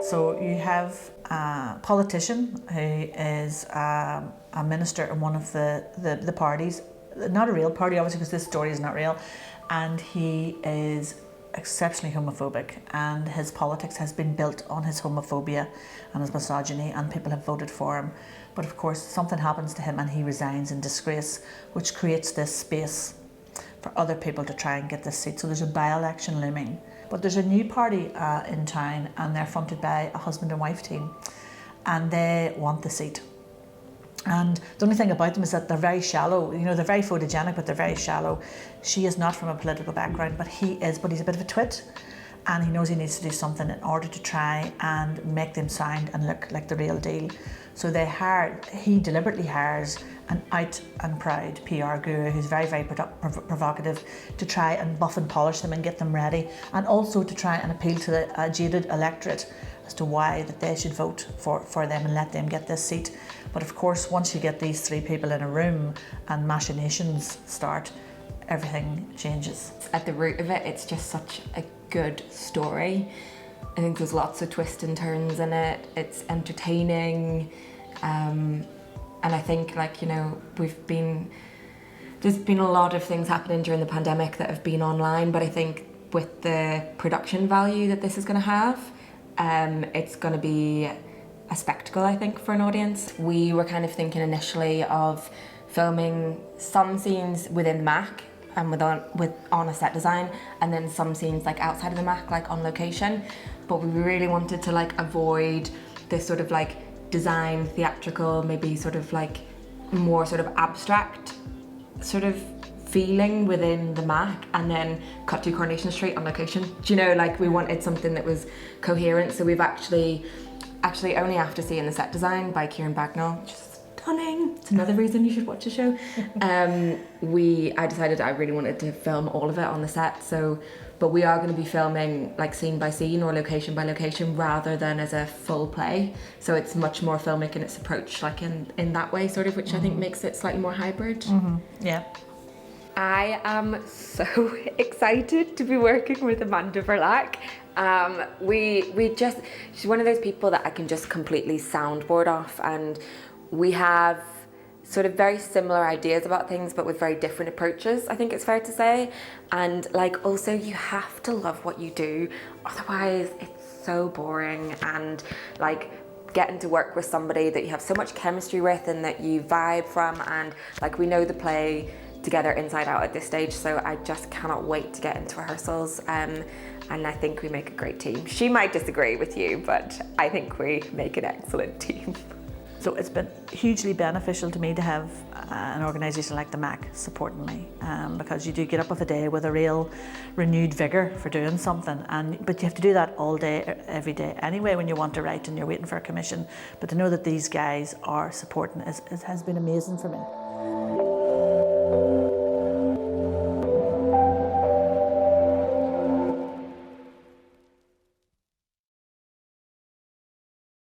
So you have a politician who is a minister in one of the parties, not a real party obviously because this story is not real, and he is exceptionally homophobic, and his politics has been built on his homophobia and his misogyny, and people have voted for him. But of course something happens to him and he resigns in disgrace, which creates this space for other people to try and get this seat. So there's a by-election looming. But there's a new party in town, and they're fronted by a husband and wife team, and they want the seat. And the only thing about them is that they're very shallow. You know, they're very photogenic, but they're very shallow. She is not from a political background, but he is. But he's a bit of a twit, and he knows he needs to do something in order to try and make them sound and look like the real deal. So he deliberately hires an out and proud PR guru who's very, very provocative to try and buff and polish them and get them ready, and also to try and appeal to the jaded electorate as to why that they should vote for them and let them get this seat. But of course, once you get these three people in a room and machinations start, everything changes. At the root of it, it's just such a good story. I think there's lots of twists and turns in it. It's entertaining. And I think, like, you know, there's been a lot of things happening during the pandemic that have been online, but I think with the production value that this is going to have, it's going to be a spectacle, I think, for an audience. We were kind of thinking initially of filming some scenes within the Mac and on a set design, and then some scenes like outside of the Mac, like on location. But we really wanted to like avoid this sort of like design, theatrical, maybe sort of like more sort of abstract sort of feeling within the Mac, and then cut to Coronation Street on location. Do you know, like we wanted something that was coherent. So we've actually only after seeing the set design by Kieran Bagnall, which is stunning. It's another reason you should watch the show. I decided I really wanted to film all of it on the set. But we are going to be filming like scene by scene or location by location rather than as a full play. So it's much more filmic in its approach, like in that way, sort of, which I think makes it slightly more hybrid. Yeah. I am so excited to be working with Amanda Verlaque. She's one of those people that I can just completely soundboard off, and we have sort of very similar ideas about things, but with very different approaches, I think it's fair to say. And like, also you have to love what you do, otherwise it's so boring. And like getting to work with somebody that you have so much chemistry with and that you vibe from, and like we know the play together inside out at this stage, so I just cannot wait to get into rehearsals. And I think we make a great team. She might disagree with you, but I think we make an excellent team. So it's been hugely beneficial to me to have an organisation like the Mac supporting me, because you do get up of a day with a real renewed vigour for doing something, but you have to do that all day, every day anyway when you want to write and you're waiting for a commission. But to know that these guys are supporting it has been amazing for me.